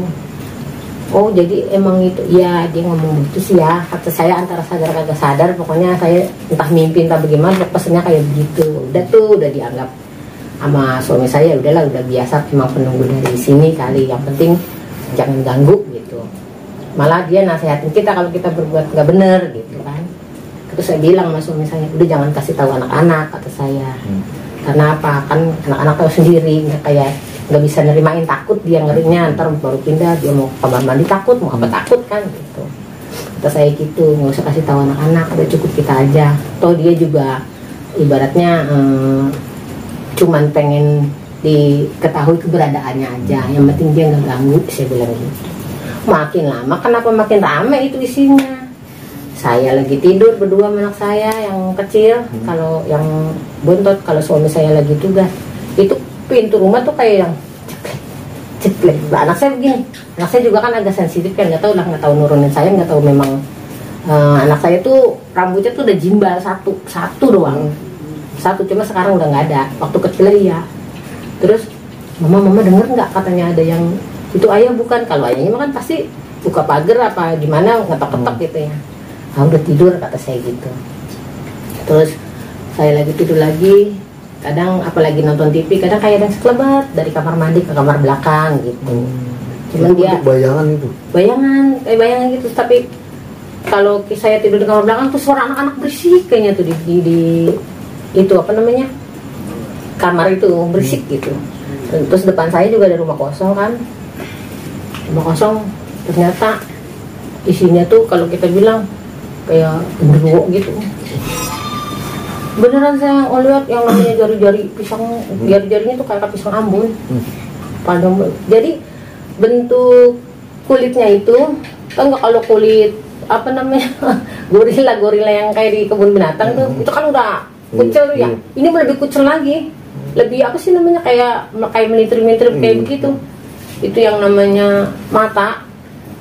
Oh jadi emang itu ya, dia ngomong begitu sih ya. Kata saya antara sadar kagak sadar, pokoknya saya entah mimpi entah bagaimana, pesannya kayak begitu. Udah dianggap sama suami saya udahlah, udah biasa emang penunggu dari sini kali, yang penting jangan ganggu gitu. Malah dia nasihatin kita kalau kita berbuat nggak bener gitu kan. Terus saya bilang sama suami saya, udah jangan kasih tahu anak-anak, kata saya. Karena apa, kan anak-anak tahu sendiri, nggak bisa nerimain, takut dia ngerinya, ntar baru pindah dia mau kamar mandi takut, mau apa takut kan gitu. Kata saya gitu, nggak usah kasih tahu anak-anak, udah cukup kita aja. Toh dia juga ibaratnya cuman pengen diketahui keberadaannya aja, yang penting dia nggak ganggu, saya bilang gitu. Makin lama kenapa makin rame itu isinya. Saya lagi tidur berdua sama anak saya yang kecil, kalau yang bontot, kalau suami saya lagi tugas, itu pintu rumah tuh kayak yang ceklek. Anak saya begini, anak saya juga kan agak sensitif kan, nggak tahu nurunin saya, nggak tahu memang anak saya tuh rambutnya tuh udah jimbal satu doang, cuma sekarang udah nggak ada. Waktu kecil ya. Terus mama denger nggak katanya ada yang itu ayah bukan, kalau ayahnya kan pasti buka pagar apa gimana ngetok-ketok gitu ya. Ah udah tidur kata saya gitu. Terus saya lagi tidur lagi, kadang apalagi nonton TV, kadang kayak ada yang sekelebat dari kamar mandi ke kamar belakang gitu. Cuman itu dia bayangan itu. kayak bayangan gitu. Tapi kalau saya tidur di kamar belakang tuh suara anak-anak berisik kayaknya tuh di itu apa namanya, kamar itu berisik gitu. Terus depan saya juga ada rumah kosong kan, rumah kosong ternyata isinya tuh kalau kita bilang kayak genderuwo gitu. Beneran saya lihat yang namanya jari-jari pisang, jari-jarinya tuh kayak pisang Ambon. Jadi bentuk kulitnya itu, tau nggak kalau kulit apa namanya gorila yang kayak di kebun binatang tuh, itu kan udah kucel ya. Ini lebih kucel lagi, lebih apa sih namanya, kayak melintir-melintir kayak begitu. Itu yang namanya mata,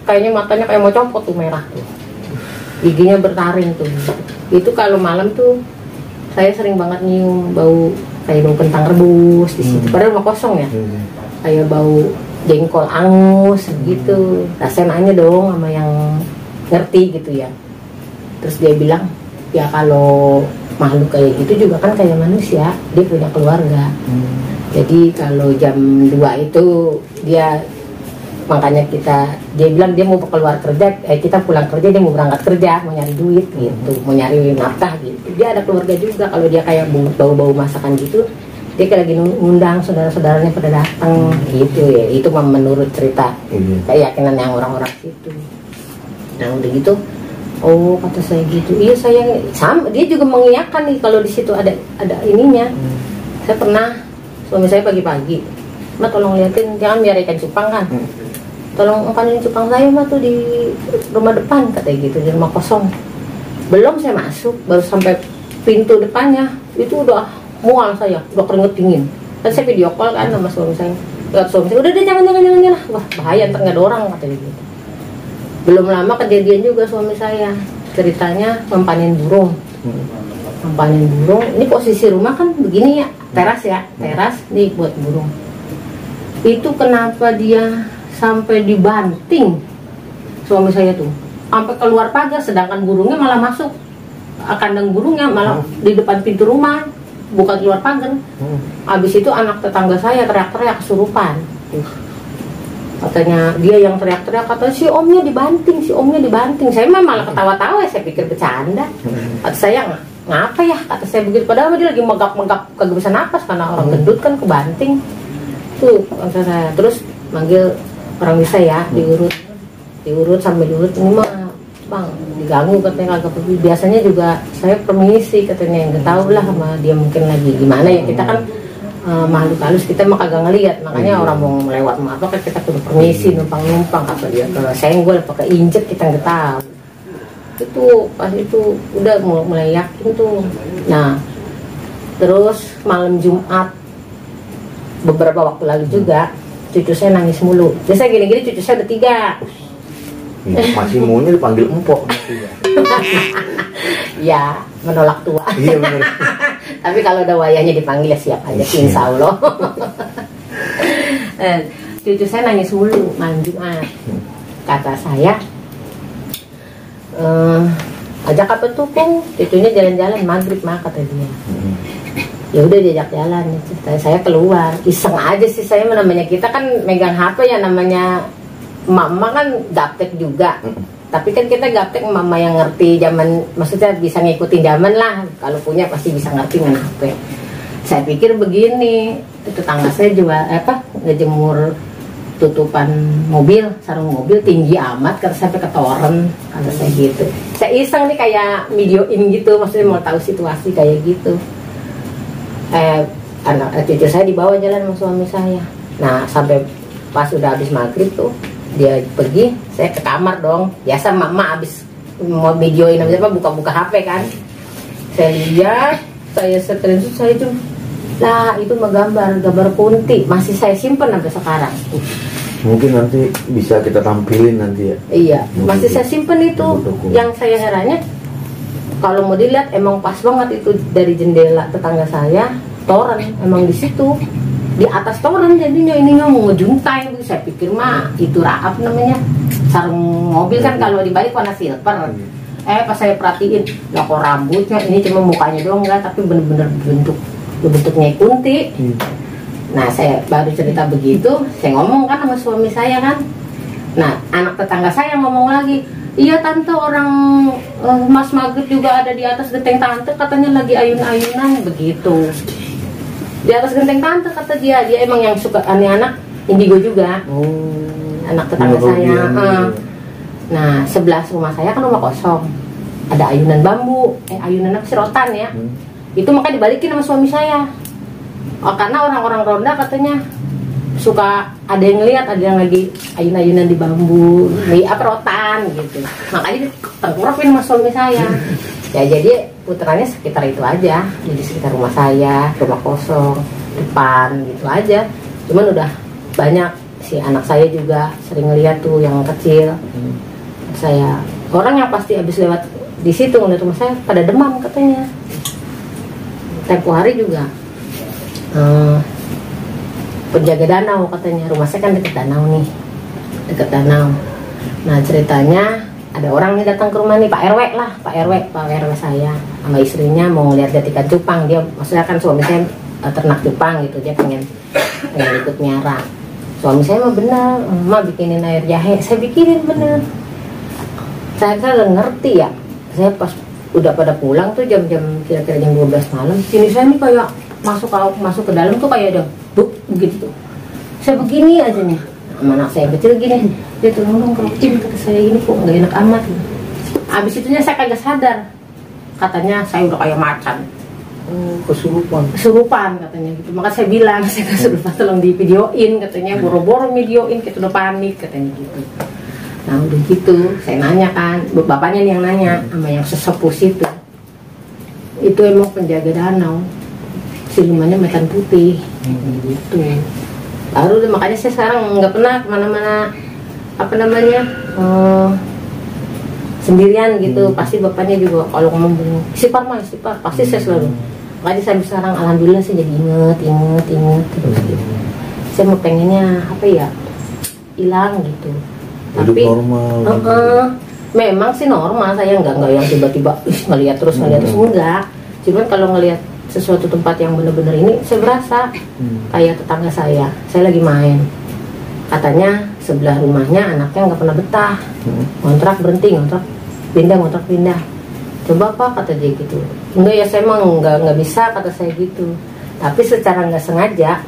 kayaknya matanya kayak mau copot tuh, merah tuh, giginya bertaring tuh. Itu kalau malam tuh saya sering banget nyium bau kayak bau kentang rebus di situ. Padahal rumah kosong ya, kayak bau jengkol angus gitu. Nah, saya nanya dong sama yang ngerti gitu ya. Terus dia bilang, ya kalau makhluk kayak gitu juga kan kayak manusia, dia punya keluarga. Jadi kalau jam 2 itu dia, makanya dia bilang dia mau keluar kerja, kita pulang kerja, dia mau berangkat kerja, mau nyari duit gitu, mau nyari nafkah gitu. Dia ada keluarga juga. Kalau dia kayak bau-bau masakan gitu, dia kayak lagi ngundang saudara-saudaranya pada datang gitu ya. Itu menurut cerita keyakinan yang orang-orang situ. Nah udah gitu, oh kata saya gitu, iya saya sama. Dia juga mengiyakan nih kalau di situ ada ininya. Saya pernah, suami saya pagi-pagi, "Ma tolong liatin, jangan biar ikan cupang kan, tolong panen cupang saya mah tuh di rumah depan," katanya gitu, di rumah kosong. Belum saya masuk, baru sampai pintu depannya itu udah mual saya, udah keringet dingin. Kan saya video call kan sama suami saya, lihat suami saya, udah deh jangan, wah bahaya ntar nggak ada orang, katanya gitu. Belum lama kejadian juga suami saya, ceritanya mempanen burung. Mempanen burung, ini posisi rumah kan begini ya, teras ya, teras nih buat burung. Itu kenapa dia sampai dibanting suami saya tuh, sampai keluar pagar, sedangkan burungnya malah masuk, kandang burungnya malah di depan pintu rumah, bukan keluar pagar. Abis itu anak tetangga saya teriak-teriak kesurupan. Katanya dia yang teriak-teriak, katanya si omnya dibanting. Saya malah ketawa-tawa, saya pikir bercanda. Kata saya, ngapa ya, kata saya begitu, padahal dia lagi megap-megap kagak bisa napas karena orang gendut kan kebanting tuh, kata saya. Terus manggil orang bisa ya, diurut sampai diurut, ini mah bang diganggu, katanya kagak pergi. Biasanya juga saya permisi, katanya, yang tahu lah sama dia mungkin lagi gimana ya, kita kan makhluk halus, kita mah kagak ngeliat, makanya orang mau melewat apa kan kita kudu permisi, numpang apa dia ke senggol pakai injek, kita nggak tahu. Itu pas itu udah mulai yakin tuh. Nah terus malam Jumat beberapa waktu lalu juga cucu saya nangis mulu. Biasa gini-gini cucu saya ada 3. Masih maunya dipanggil empok. Ya menolak tua. Iya benar. Tapi kalau udah wayahnya dipanggil ya siap aja, insya Allah. Cucu saya nangis mulu malam Jumat. Kata saya, ajak apa tuh Kung? Cucunya jalan-jalan maghrib mah, kata dia. Ya udah diajak jalan. Saya keluar, iseng aja sih saya, namanya kita kan megang HP ya, namanya mama kan gaptek juga. Tapi kan kita gaptek mama yang ngerti zaman, maksudnya bisa ngikutin zaman lah. Kalau punya pasti bisa ngerti dengan HP. Saya pikir begini, tetangga saya jual ngejemur tutupan mobil, sarung mobil tinggi amat, kata sampai ketoren, kata saya gitu. Saya iseng nih kayak videoin gitu, maksudnya mau tahu situasi kayak gitu. Cucu saya dibawa jalan sama suami saya. Nah sampai pas udah habis maghrib tuh, dia pergi, saya ke kamar dong. Biasa mama abis mau videoin apa, buka-buka HP kan. Saya lihat, saya screenshot, saya itu lah, itu mah gambar kunti, masih saya simpen sampai sekarang. Mungkin nanti bisa kita tampilin nanti ya. Iya, masih saya simpen itu. Yang saya herannya, kalau mau dilihat emang pas banget itu dari jendela tetangga saya, toren emang di situ. Di atas toren jadinya, ininya mau ngejuntai. Saya pikir mah itu apa namanya, sarung mobil kan kalau dibalik warna silver. Pas saya perhatiin, lah kok rambutnya ini cuma mukanya doang enggak, tapi bener-bener bentuknya kunti. Nah saya baru cerita begitu, saya ngomong kan sama suami saya kan. Nah anak tetangga saya ngomong lagi, iya tante, orang Mas Magret juga ada di atas genteng tante, katanya lagi ayun-ayunan begitu. Di atas genteng tante kata dia emang yang suka aneh anak indigo juga. Anak tetangga saya. Nah sebelah rumah saya kan rumah kosong, ada ayunan bambu, ayunan apa sih, rotan ya. Itu makanya dibalikin sama suami saya. Karena orang-orang ronda katanya suka ada yang ngeliat, ada yang lagi ayun-ayunan di bambu, di rotan gitu. Makanya ditengkurapin sama suami saya. Ya jadi putarannya sekitar itu aja, jadi sekitar rumah saya, rumah kosong, depan gitu aja. Cuman udah banyak, si anak saya juga sering ngeliat tuh yang kecil. Saya orang yang pasti habis lewat di situ ngeliat rumah saya pada demam katanya. Tempo hari juga penjaga danau katanya, rumah saya kan dekat danau nih, dekat danau. Nah ceritanya ada orang nih datang ke rumah nih, Pak RW saya sama istrinya mau ngeliat ikan cupang. Dia maksudnya kan suami saya ternak cupang gitu, dia pengen ikut miara. Suami saya mah bener, bikinin air jahe, saya bikinin bener. Saya udah ngerti ya, saya pas udah pada pulang tuh jam-jam kira-kira jam 12 malam, sini saya nih kayak masuk ke dalam tuh kayak ada buk begitu tuh. Saya begini aja nih, sama anak saya kecil gini, dia tuh ngomong kerucin kata saya, ini kok nggak enak amat. Abis itunya saya kagak sadar, katanya saya udah kayak macan. Kesurupan katanya gitu. Maka saya bilang, saya kesurupan tolong di videoin katanya, boro-boro videoin, kita udah panik katanya gitu. Nah udah gitu, saya nanya kan, bapaknya nih yang nanya sama yang sesepuh itu emang penjaga danau, silumannya macan putih gitu. Baru makanya saya sekarang nggak pernah kemana-mana sendirian gitu. Pasti bapaknya juga kalau ngomong istighfar pasti saya selalu. Makanya saya sekarang alhamdulillah sih jadi inget terus gitu. Saya mau pengennya hilang gitu. Tapi normal. Memang sih normal, saya nggak yang tiba-tiba ngelihat terus enggak. Cuman kalau ngelihat sesuatu tempat yang bener-bener ini, saya berasa kayak tetangga saya lagi main. Katanya sebelah rumahnya anaknya nggak pernah betah, ngontrak berhenti, ngontrak pindah. Coba Pak, kata dia gitu. Enggak ya, saya emang nggak bisa, kata saya gitu. Tapi secara nggak sengaja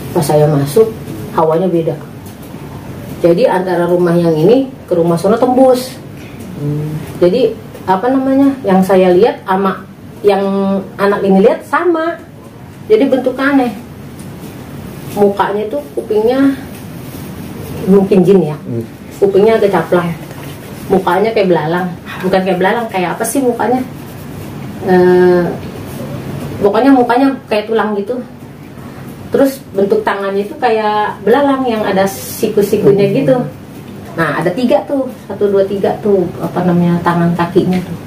pas saya masuk, hawanya beda. Jadi antara rumah yang ini ke rumah sono tembus. Jadi yang saya lihat sama yang anak ini lihat sama. Jadi bentuknya aneh. Mukanya itu kupingnya mungkin jin ya. Kupingnya agak caplang. Mukanya kayak belalang. Bukan kayak belalang, kayak apa sih mukanya? Pokoknya mukanya kayak tulang gitu. Terus bentuk tangannya itu kayak belalang yang ada siku-sikunya gitu. Nah ada 3 tuh, 1, 2, 3 tuh tangan kakinya tuh.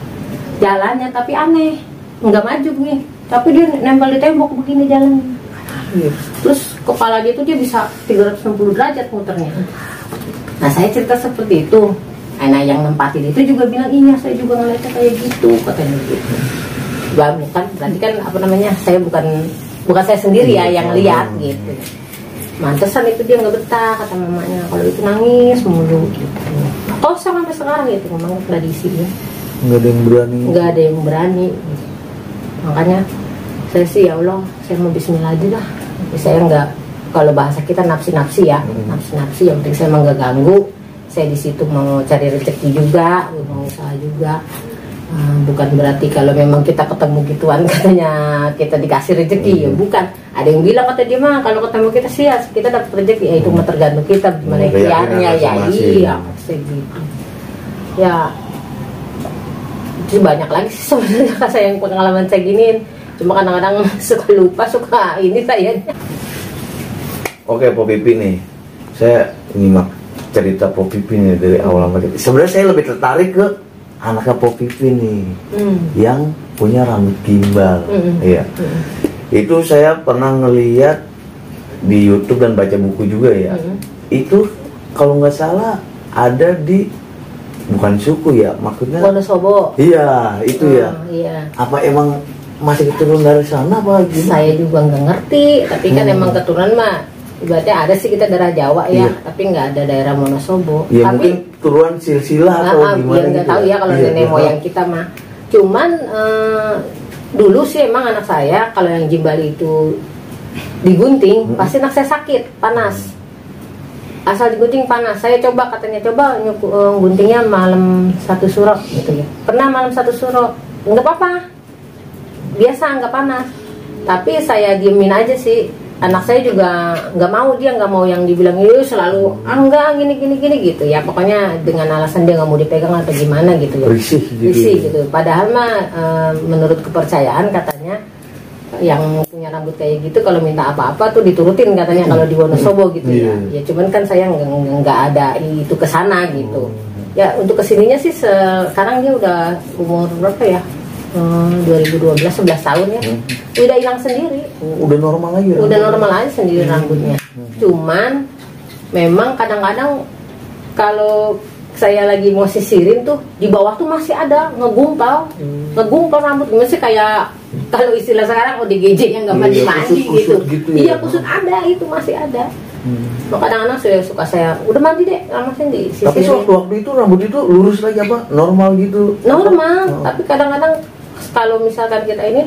Jalannya tapi aneh, nggak maju nih, tapi dia nempel di tembok begini jalannya. Terus kepala dia tuh dia bisa 360 derajat muternya. Nah saya cerita seperti itu. Nah yang nempatin itu juga bilang, iya saya juga ngeliatnya kayak gitu, katanya gitu. Bukan berarti kan saya bukan saya sendiri ya yang lihat gitu. Mantesan itu dia nggak betah, kata mamanya, kalau itu nangis mulu gitu. Kosong sampai sekarang gitu, memang tradisi ya. Nggak ada yang berani. Makanya saya sih ya Allah, saya mau bismillah aja lah. Saya nggak, kalau bahasa kita nafsi ya, nafsi. Yang penting saya emang nggak ganggu. Saya di situ mau cari rezeki juga, mau usaha juga. Bukan berarti kalau memang kita ketemu gituan katanya kita dikasih rezeki, ya bukan. Ada yang bilang kata dia mah kalau ketemu kita sih ya kita dapat rezeki, ya itu mah tergantung kita gimana ikhtiarnya ya. Iya segitu ya. Itu banyak lagi sih sebenarnya saya yang pengalaman saya giniin, cuma kadang-kadang suka lupa, suka ini saya. Oke, Po Pipi nih, saya nyimak cerita Po Pipi nih dari awal sampai. Sebenarnya saya lebih tertarik ke anaknya Po Pipi nih, yang punya rambut gimbal. Iya. Itu saya pernah ngeliat di YouTube dan baca buku juga ya. Itu kalau nggak salah ada di bukan suku ya, maksudnya Wonosobo. iya itu ya. Iya. Apa emang masih keturunan dari sana apa gimana? Saya juga nggak ngerti, tapi kan emang keturunan mah ibaratnya ada sih, kita daerah Jawa ya, Iya. tapi nggak ada daerah Wonosobo. Ya tapi mungkin turunan silsilah atau gimana ya nggak gitu tahu ya kalau Iya, nenek moyang kita mah. Cuman dulu sih emang anak saya kalau yang Jimbali itu digunting pasti anak saya sakit, panas. Asal digunting panas. Saya coba katanya guntingnya malam 1 suro gitu ya. Pernah malam 1 suro, nggak apa-apa, biasa nggak panas. Tapi saya diemin aja sih. Anak saya juga nggak mau, dia nggak mau yang dibilang itu selalu enggak gini gitu ya. Pokoknya dengan alasan dia nggak mau dipegang atau gimana gitu ya. Risih gitu. Padahal mah menurut kepercayaan katanya yang punya rambut kayak gitu kalau minta apa-apa tuh diturutin katanya kalau di Wonosobo gitu ya. Ya cuman kan saya nggak ada itu kesana gitu. Ya untuk kesininya sih sekarang dia udah umur berapa ya? 2012, 11 tahun ya. Udah hilang sendiri. Udah normal lagi. Udah normal aja sendiri rambutnya. Cuman memang kadang-kadang kalau saya lagi mau sisirin tuh di bawah tuh masih ada ngegumpal rambut, masih kayak kalau istilah sekarang ODGJ yang nggak mandi gitu. Iya, kusut ada, itu masih ada. Kadang-kadang saya udah mandi deh, langsung disisirin. Tapi waktu itu rambut itu lurus lagi apa? Normal gitu? Normal, tapi kadang-kadang kalau misalkan kita ini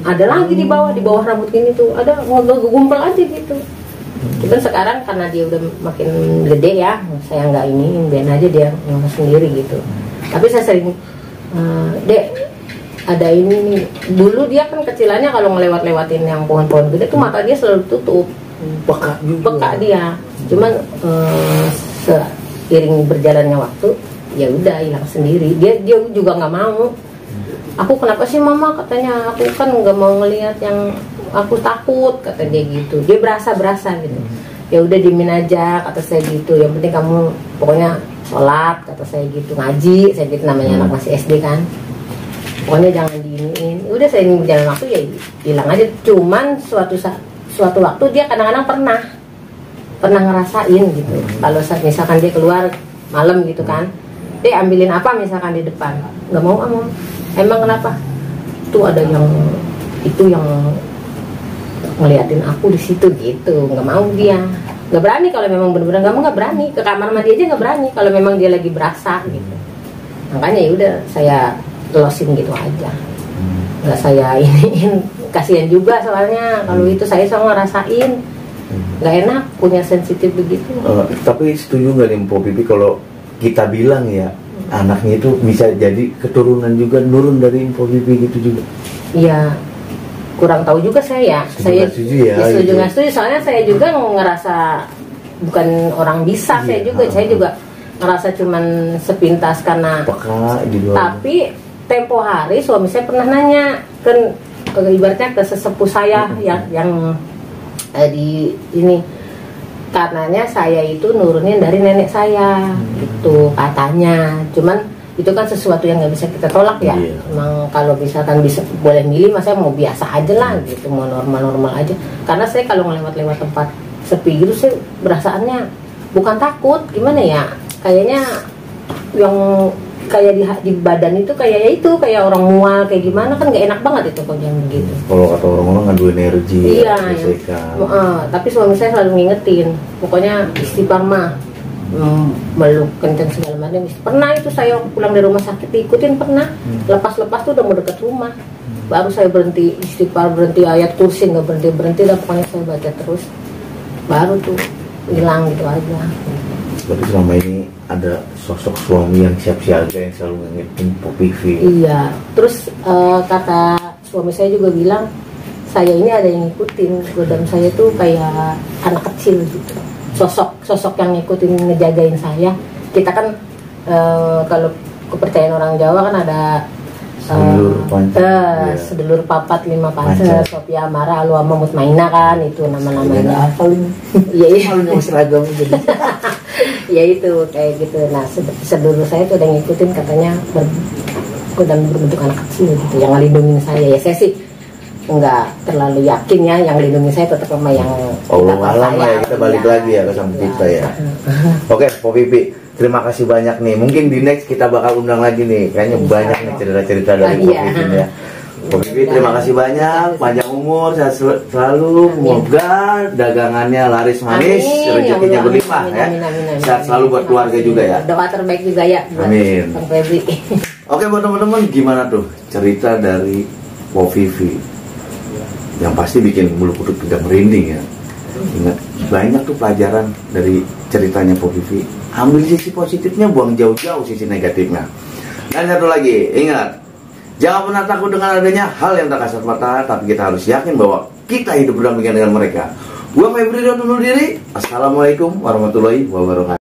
ada lagi di bawah rambut ini tuh ada ngegumpal aja gitu. Cuman sekarang karena dia udah makin gede ya, saya nggak biarin aja dia ngomong sendiri gitu. Tapi saya sering, Dek, ada ini nih. Dulu dia kan kecilannya kalau ngelewat-lewatin yang pohon-pohon gede tuh mata dia selalu tutup. Peka dia. Cuman seiring berjalannya waktu, ya udah hilang sendiri. Dia juga nggak mau. Aku kenapa sih mama, katanya aku kan nggak mau ngelihat yang aku takut, kata dia gitu. Dia berasa gitu. Ya udah dimin aja, kata saya gitu. Yang penting kamu pokoknya sholat, kata saya gitu, ngaji, saya gitu, namanya anak masih SD kan. Pokoknya jangan diinin. Udah saya ingin berjalan waktu ya hilang aja. Cuman suatu waktu dia kadang-kadang pernah ngerasain gitu. Kalau misalkan dia keluar malam gitu kan, dia ambilin apa misalkan di depan, nggak mau amom. Emang kenapa? Tuh ada yang ngeliatin aku di situ gitu, nggak mau dia, nggak berani kalau memang benar-benar nggak berani, ke kamar mandi aja nggak berani kalau memang dia lagi berasa gitu. Makanya ya udah saya losin gitu aja, nggak saya iniin, kasihan juga soalnya kalau itu saya selalu ngerasain nggak enak, punya sensitif begitu. Tapi setuju nggak nih Po Pipi kalau kita bilang ya anaknya itu bisa jadi keturunan juga nurun dari Po Pipi gitu juga? Iya, kurang tahu juga saya. Setuju nggak setuju, soalnya saya juga ngerasa bukan orang bisa. Saya juga ngerasa cuman sepintas karena peka gitu. Tapi tempo hari suami saya pernah nanya kan, ibaratnya ke sesepuh saya yang di ini, karenanya saya itu nurunin dari nenek saya gitu katanya. Cuman itu kan sesuatu yang nggak bisa kita tolak ya. Emang kalau misalkan bisa boleh milih, mas saya mau biasa aja lah gitu, mau normal aja. Karena saya kalau ngelewat tempat sepi gitu, saya berasaannya bukan takut, gimana ya, kayaknya yang kayak di badan itu kayak orang mual kayak gimana, kan nggak enak banget itu kalau yang begitu. Kalau kata orang-orang ngadu energi. Iya. Tapi suami saya selalu ngingetin, pokoknya istighfar mah, meluk kenceng segala macam. Pernah itu saya pulang dari rumah sakit diikutin, pernah lepas tuh udah mau deket rumah, baru saya berhenti istighfar, berhenti ayat kursi, nggak berhenti dah, pokoknya saya baca terus, baru tuh hilang gitu aja. Berarti selama ini ada sosok suami yang siap siaga yang selalu ngingetin Po Pipi. Iya, terus kata suami saya juga bilang, saya ini ada yang ngikutin, godam saya tuh kayak anak kecil gitu. Sosok yang ngikutin, ngejagain saya. Kita kan kalau kepercayaan orang Jawa kan ada sedulur papat lima pancer, Sophia Amara, Aluama Mutmainah kan, itu nama-namanya. Iya. Seragam jadi. Ya itu kayak gitu. Nah sedulur saya tuh udah ngikutin, katanya berbentuk anak kecil gitu yang ngelindungin saya. Ya saya sih nggak terlalu yakin ya, yang ngelindungin saya tetap sama yang Allah alam ya, kita balik lagi ya ke sang pencipta ya. Oke Po Pipi, terima kasih banyak nih. Mungkin di next kita bakal undang lagi nih. Kayaknya banyak nih cerita-cerita dari Ko Vivin ya. Ko Vivin, terima kasih banyak, panjang umur, sehat selalu, semoga dagangannya laris manis, rezekinya berlimpah ya. Sehat selalu buat keluarga juga ya. Doa terbaik juga ya buat Amin. Bang Febri. Oke buat teman-teman, gimana tuh cerita dari Ko Vivin? Yang pasti bikin bulu kuduk kita merinding ya. Ingat, banyak tuh pelajaran dari ceritanya Ko Vivin. Ambil sisi positifnya, buang jauh-jauh sisi negatifnya. Dan satu lagi, ingat, jangan pernah takut dengan adanya hal yang tak kasat mata, tapi kita harus yakin bahwa kita hidup berdampingan dengan mereka. Gua Febri undur diri. Assalamualaikum warahmatullahi wabarakatuh.